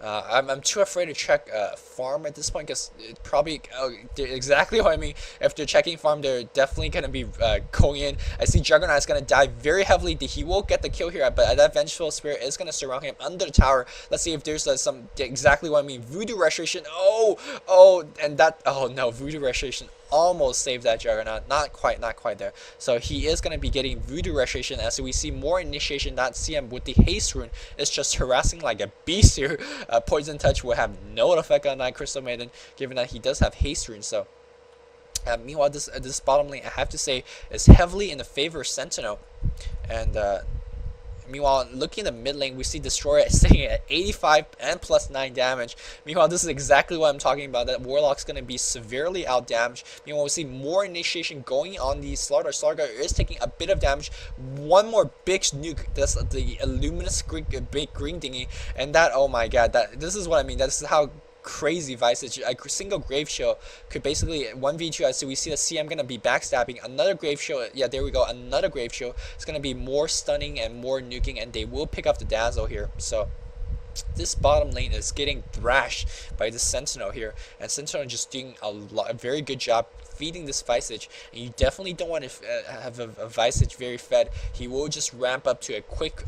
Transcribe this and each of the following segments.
I'm too afraid to check farm at this point because it probably exactly what I mean. If they're checking farm, they're definitely gonna be going in. I see Juggernaut is gonna die very heavily. He will get the kill here, but that Vengeful Spirit is gonna surround him under the tower. Let's see if there's some exactly what I mean. Voodoo Restoration. And that. Oh no, Voodoo Restoration almost saved that Juggernaut. Not quite there. So he is going to be getting Voodoo Restoration as we see more initiation. That CM with the Haste Rune is just harassing like a beast here. Poison Touch will have no effect on that Crystal Maiden, given that he does have Haste Rune. So meanwhile, this bottom lane, I have to say, is heavily in the favor of Sentinel. And meanwhile, looking at the mid lane, we see Destroyer sitting at 85 and plus 9 damage. Meanwhile, this is exactly what I'm talking about, that Warlock's going to be severely out damaged. Meanwhile, we see more initiation going on the Slaughter. Slaughter is taking a bit of damage. One more big nuke, that's the Illuminous big green thingy. And that, oh my god, this is what I mean. This is how crazy Visage. A single Grave Shield could basically 1v2. So we see the CM gonna be backstabbing. Another Grave Shield. Yeah, there we go. Another Grave Shield. It's gonna be more stunning and more nuking, and they will pick up the Dazzle here. So this bottom lane is getting thrashed by the Sentinel here, and Sentinel just doing a very good job feeding this Visage. And you definitely don't want to have a Visage very fed. He will just ramp up to a quick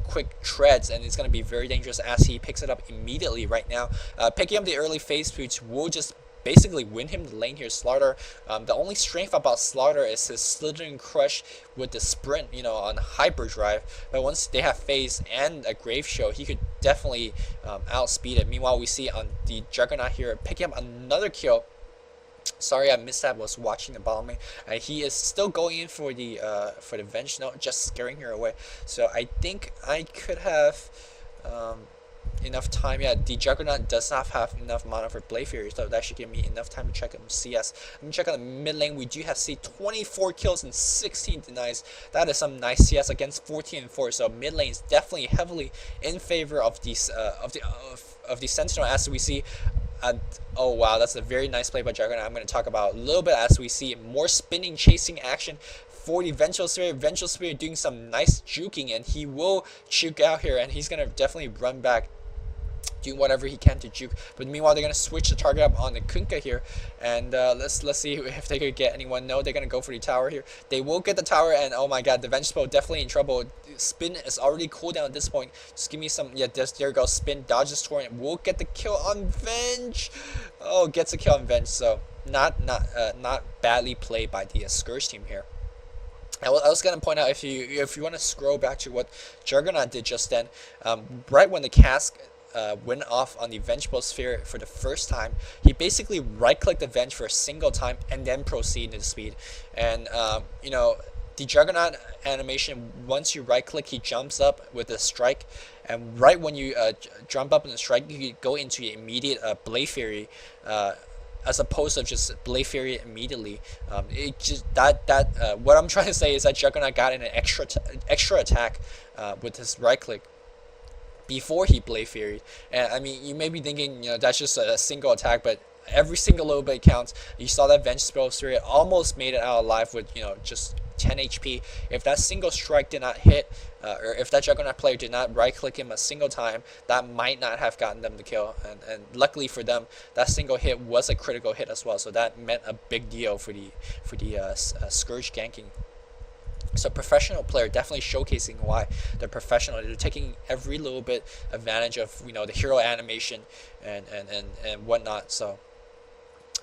quick treads, and it's going to be very dangerous as he picks it up immediately right now. Picking up the early phase, which will just basically win him the lane here. Slaughter, the only strength about Slaughter is his Slithering Crush with the sprint, on hyperdrive. But once they have phase and a Grave Shield, he could definitely outspeed it. Meanwhile, we see on the Juggernaut here picking up another kill. Sorry, I missed that. Was watching the bottom lane. He is still going in for the Venge Note, just scaring her away. So I think I could have enough time. Yeah, the Juggernaut does not have enough mana for Blade Fury, so that should give me enough time to check CS. Let me check on the mid lane. We do have 24 kills and 16 denies. That is some nice CS against 14 and 4. So mid lane is definitely heavily in favor of these of the Sentinel, as we see. Oh wow, that's a very nice play by Juggernaut. I'm going to talk about a little bit as we see more spinning, chasing action for the Vengeful Spirit. Vengeful Spirit doing some nice juking, and he will juke out here, and he's going to definitely run back, doing whatever he can to juke. But meanwhile, they're going to switch the target up on the Kunkka here, and let's see if they could get anyone. No, they're going to go for the tower here. They will get the tower, and oh my god, the Vengeful definitely in trouble. Spin is already cooldown at this point. Just give me some. Yeah, there goes Spin, dodges Torrent, will get the kill on Venge. Oh, gets a kill on Venge. So not badly played by the Scourge team here. I was gonna point out, if you want to scroll back to what Juggernaut did just then, right when the cask went off on the Vengeful Sphere for the first time, he basically right-clicked the Venge for a single time and then proceeded to speed. And the Juggernaut animation, once you right-click, he jumps up with a strike, and right when you jump up in the strike, you go into your immediate Blade Fury. As opposed to just Blade Fury immediately. It just what I'm trying to say is that Juggernaut got in an extra attack with his right click before he Blade Fury. And I mean, you may be thinking, that's just a single attack, but every single little bit counts. You saw that Vengeful Spirit almost made it out alive with just 10 HP. If that single strike did not hit, or if that Juggernaut player did not right click him a single time, that might not have gotten them the kill. And luckily for them, that single hit was a critical hit as well, so that meant a big deal for the Scourge ganking. So professional player, definitely showcasing why they're professional. They're taking every little bit advantage of the hero animation and whatnot. So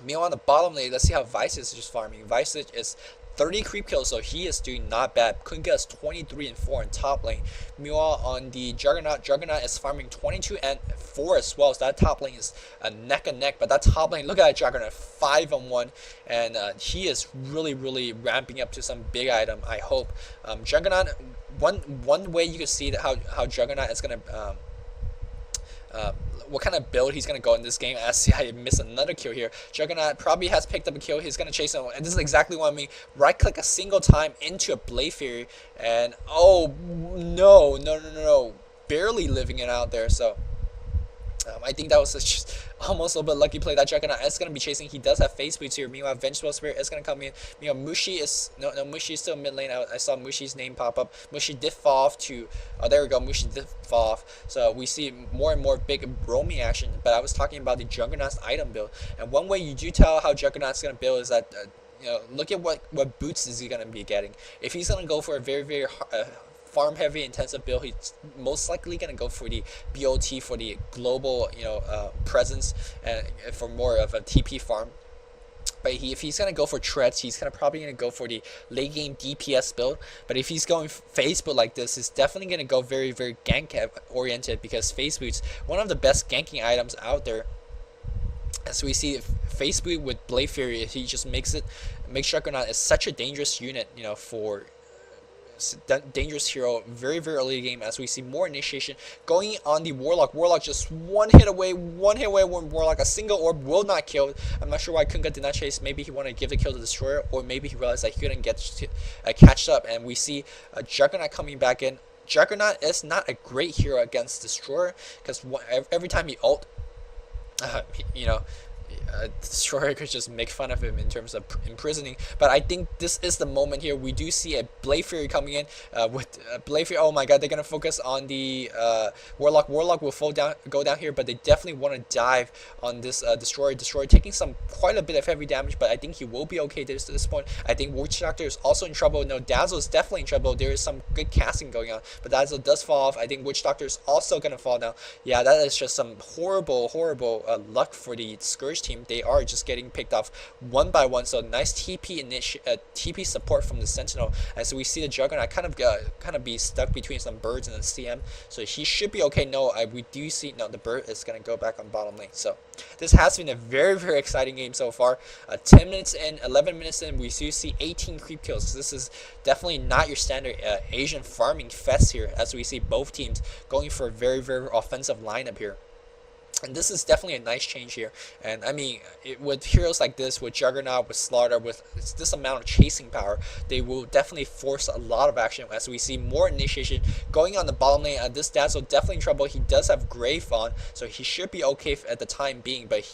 meanwhile on the bottom lane, let's see how Visage is just farming. Visage is 30 creep kills, so he is doing not bad. Kunkka is 23 and 4 in top lane. Meanwhile, on the Juggernaut is farming 22 and 4 as well. So that top lane is neck and neck. But that top lane, look at that Juggernaut, 5 on 1, and he is really ramping up to some big item, I hope. Juggernaut, one way you can see that how Juggernaut is gonna what kind of build he's going to go in this game. As I miss another kill here. Juggernaut probably has picked up a kill. He's going to chase him. And this is exactly what I mean. Right click a single time into a Blade Fury. And oh, no. Barely living it out there. So I think that was just almost a little bit lucky play. That Juggernaut is going to be chasing. He does have face boots here. Meanwhile, Vengeful Spirit is going to come in. Meanwhile, Mushi is Mushi is still mid lane. I saw Mushi's name pop up. Mushi did fall off to. Oh, there we go. Mushi did fall off. So we see more and more big roaming action. But I was talking about the Juggernaut's item build, and one way you do tell how Juggernaut's going to build is that look at what boots is he going to be getting. If he's going to go for a very farm heavy intensive build, he's most likely going to go for the BOT, for the global presence, and for more of a TP farm. But if he's going to go for treads, he's probably going to go for the late game DPS build. But if he's going phase boot like this, he's definitely going to go very gank oriented, because phase boot's one of the best ganking items out there. As we see, phase boot with Blade Fury, he just makes Juggernaut is such a dangerous unit, for dangerous hero very early game. As we see more initiation going on the Warlock. Warlock just one hit away when Warlock, a single orb will not kill. I'm not sure why Kunkka did not chase. Maybe he wanted to give the kill to Destroyer, or maybe he realized that he couldn't get catch up. And we see Juggernaut coming back in. Juggernaut is not a great hero against Destroyer, because every time he ult, Destroyer could just make fun of him in terms of imprisoning. But I think this is the moment here. We do see a Blade Fury coming in with Blade Fury. Oh my god, they're gonna focus on the Warlock. Warlock will go down here, but they definitely want to dive on this Destroyer. Destroyer taking quite a bit of heavy damage, but I think he will be okay to this point. I think Witch Doctor is also in trouble. No, Dazzle is definitely in trouble. There is some good casting going on, but Dazzle does fall off. I think Witch Doctor is also gonna fall down. Yeah, that is just some horrible luck for the Scourge team. They are just getting picked off one by one. So nice TP support from the Sentinel, as we see the Juggernaut kind of be stuck between some birds and the CM. So he should be okay. No, we do see the bird is gonna go back on bottom lane. So this has been a very exciting game so far. 10 minutes in, 11 minutes in, we do see 18 creep kills. This is definitely not your standard Asian farming fest here, as we see both teams going for a very offensive lineup here. And this is definitely a nice change here. And I mean, with heroes like this, with Juggernaut, with Slaughter, with this amount of chasing power, they will definitely force a lot of action, as we see more initiation going on the bottom lane. This Dazzle definitely in trouble. He does have Grave on, so he should be okay at the time being. But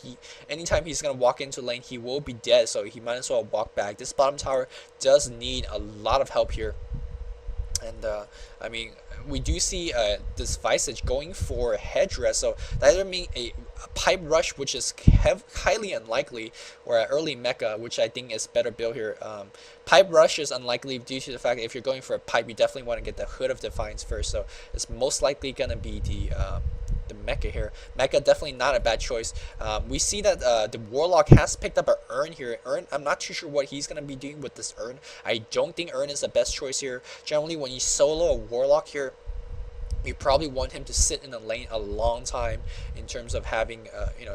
anytime he's going to walk into lane, he will be dead, so he might as well walk back. This bottom tower does need a lot of help here. And I mean, we do see this Visage going for a headdress, so that either mean a pipe rush, which is highly unlikely, or an early mecha, which I think is better built here. Pipe rush is unlikely due to the fact that if you're going for a pipe, you definitely want to get the Hood of Defiance first, so it's most likely gonna be the mecha here. Mecha definitely not a bad choice. We see that the Warlock has picked up an Urn here. Urn, I'm not too sure what he's going to be doing with this Urn. I don't think Urn is the best choice here. Generally, when you solo a Warlock here, you probably want him to sit in the lane a long time in terms of having,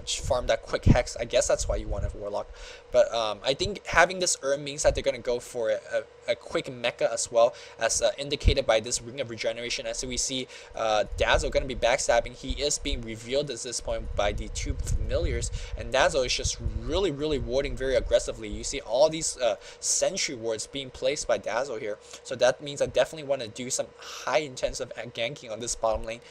just farm that quick hex. I guess that's why you want a Warlock. But I think having this Urn means that they're going to go for a quick mecha as well, as indicated by this Ring of Regeneration. As we see Dazzle going to be backstabbing. He is being revealed at this point by the two familiars, and Dazzle is just really warding very aggressively. You see all these sentry wards being placed by Dazzle here, so that means I definitely want to do some high intensive ganking on this bottom lane.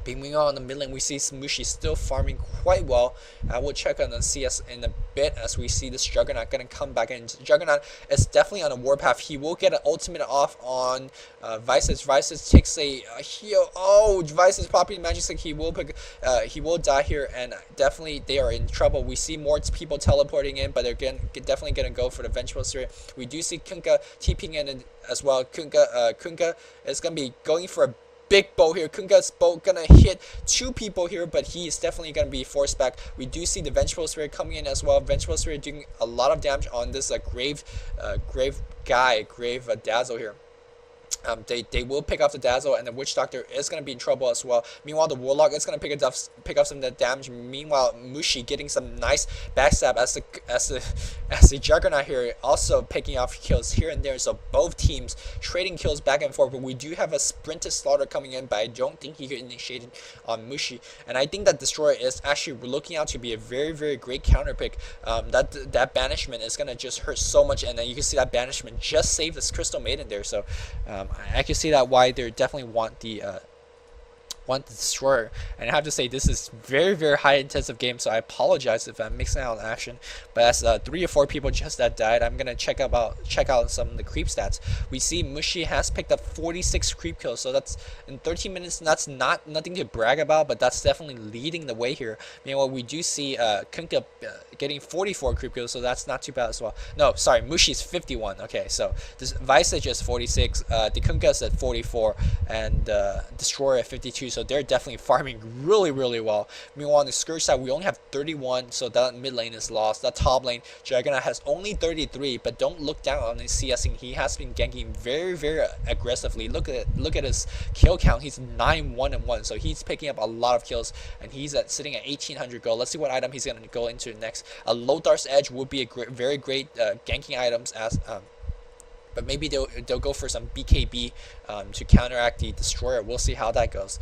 Being on the mid lane, we see Smushi still farming quite well. I will check on the CS in a bit, as we see this Juggernaut going to come back in. Juggernaut is definitely on a warpath. He will get an ultimate off on Visage. Visage takes a heal. Oh, Visage popping magic stick. He will die here, and definitely they are in trouble. We see more people teleporting in, but they're definitely going to go for the Vengeful Spirit. We do see Kunkka TPing in as well. Kunkka is going to be going for a big bow here. Kunkka's bow gonna hit two people here, but he is definitely gonna be forced back. We do see the Vengeful Spirit coming in as well. Vengeful Spirit doing a lot of damage on this Grave Dazzle here. They will pick off the Dazzle, and the Witch Doctor is going to be in trouble as well. Meanwhile, the Warlock is going to pick up some of the damage. Meanwhile, Mushi getting some nice backstab as the Juggernaut here also picking off kills here and there. So both teams trading kills back and forth. But we do have a sprinted Slaughter coming in, but I don't think he could initiate it on Mushi. And I think that Destroyer is actually looking out to be a very great counter pick. That banishment is going to just hurt so much, and then you can see that banishment just saved this Crystal Maiden there. So I can see that why they definitely want the want the destroyer. And I have to say, this is very high intensive game, so I apologize if I'm mixing out action. But as 3 or 4 people just that died, I'm gonna check out some of the creep stats. We see Mushi has picked up 46 creep kills, so that's in 13 minutes. That's nothing to brag about, but that's definitely leading the way here. Meanwhile, we do see Kunkka getting 44 creep kills, so that's not too bad as well. No, sorry, Mushi's 51. Okay, so this Visage is 46, the Kunkka's at 44, and Destroyer at 52. So they're definitely farming really well. Meanwhile, on the Scourge side, we only have 31, so that mid lane is lost. That top lane, Juggernaut has only 33, but don't look down on his CSing. He has been ganking very aggressively. Look at his kill count. He's 9-1-1, so he's picking up a lot of kills, and he's sitting at 1800 gold. Let's see what item he's gonna go into next. A Lothar's Edge would be a very great ganking items as. But maybe they'll go for some BKB to counteract the Destroyer. We'll see how that goes.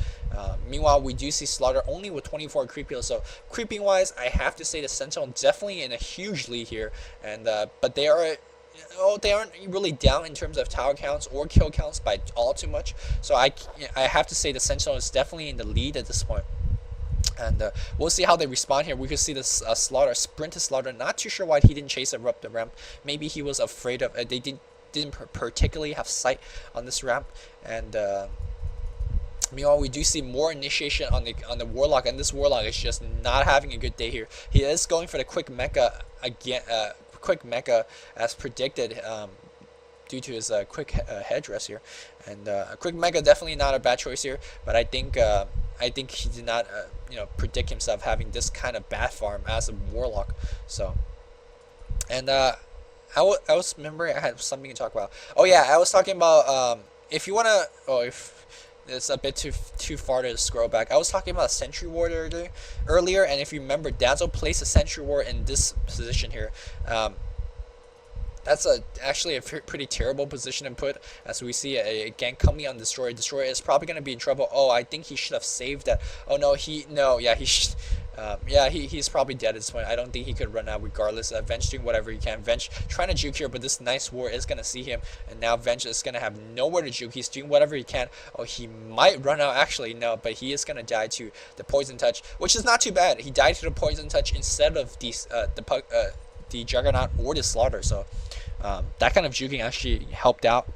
Meanwhile, we do see Slaughter only with 24 creep kills. So creeping wise, I have to say the Sentinel definitely in a huge lead here. And but they aren't really down in terms of tower counts or kill counts by all too much. So I have to say the Sentinel is definitely in the lead at this point. And we'll see how they respond here. We could see this Slaughter sprint to Slaughter. Not too sure why he didn't chase up the ramp. Maybe he was afraid of they didn't particularly have sight on this ramp. And meanwhile, we do see more initiation on the Warlock, and this Warlock is just not having a good day here. He is going for the quick mecha again, quick mecha as predicted. Due to his quick headdress here, and quick mecha definitely not a bad choice here. But I think he did not predict himself having this kind of bad farm as a Warlock. So, and I was remembering I had something to talk about. Oh yeah, I was talking about if you wanna, if it's a bit too far to scroll back. I was talking about Sentry Ward earlier, and if you remember, Dazzle placed a Sentry Ward in this position here. That's actually a pretty terrible position to put, as we see a gank coming on Destroyer. Destroyer is probably going to be in trouble. Oh, I think he should have saved that. Oh no, he's probably dead at this point. I don't think he could run out regardless. Venge doing whatever he can. Venge trying to juke here, but this nice ward is going to see him, and now Venge is going to have nowhere to juke. He's doing whatever he can. Oh, he might run out. Actually, no, but he is going to die to the Poison Touch, which is not too bad. He died to the Poison Touch instead of the Juggernaut or the Slaughter. So that kind of juking actually helped out.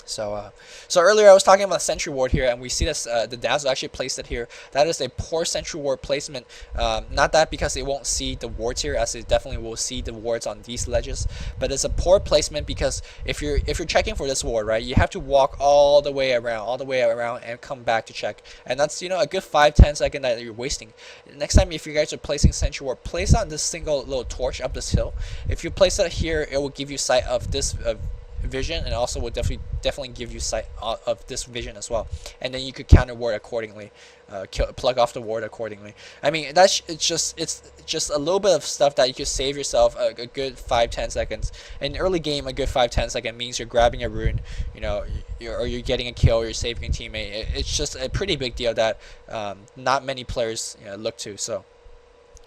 So earlier I was talking about Sentry Ward here, and we see this the Dazzle actually placed it here. That is a poor Sentry Ward placement. Not that because it won't see the wards here, as it definitely will see the wards on these ledges, but it's a poor placement because if you're checking for this ward, right, you have to walk all the way around and come back to check, and that's a good 5-10 seconds that you're wasting. Next time, if you guys are placing Sentry Ward, place on this single little torch up this hill. If you place it here, it will give you sight of this vision, and also will definitely give you sight of this vision as well, and then you could counter ward accordingly, plug off the ward accordingly. I mean, it's just a little bit of stuff that you could save yourself a good 5-10 seconds. In early game, a good 5-10 second means you're grabbing a rune, or you're getting a kill, or you're saving a teammate. It's just a pretty big deal that not many players look to. So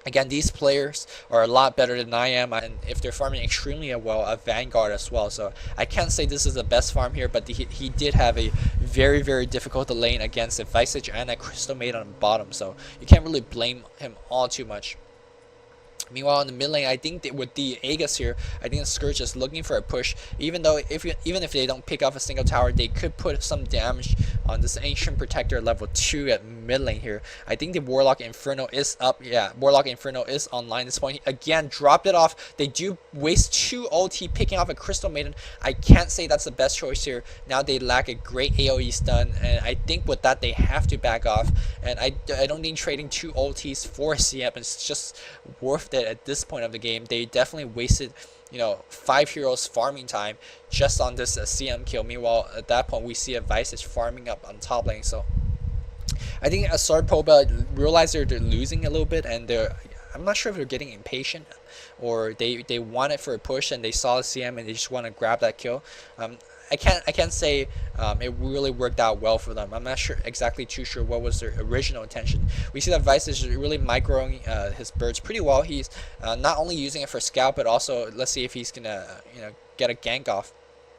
again, these players are a lot better than I am, and if they're farming extremely well, a Vanguard as well. So I can't say this is the best farm here, but he did have a very difficult lane against a Visage and a Crystal Maiden on the bottom, so you can't really blame him all too much. Meanwhile, in the mid lane, I think that with the Aegis here, I think the Scourge is looking for a push. Even if they don't pick off a single tower, they could put some damage on this Ancient Protector level 2 at mid lane here. I think the Warlock Inferno is up. Yeah, Warlock Inferno is online at this point. Again, dropped it off. They do waste 2 ulti picking off a Crystal Maiden. I can't say that's the best choice here. Now they lack a great AoE stun, and I think with that they have to back off. And I don't think trading 2 ultis for CM is just worth it at this point of the game. They definitely wasted 5 heroes farming time just on this CM kill. Meanwhile, at that point we see a Visage farming up on top lane. So I think Starsboba realized they're losing a little bit, and I'm not sure if they're getting impatient or they want it for a push and they saw the CM and they just want to grab that kill. I can't say it really worked out well for them. I'm not exactly too sure what was their original intention. We see that Vice is really microing his birds pretty well. He's not only using it for scout, but also let's see if he's gonna get a gank off.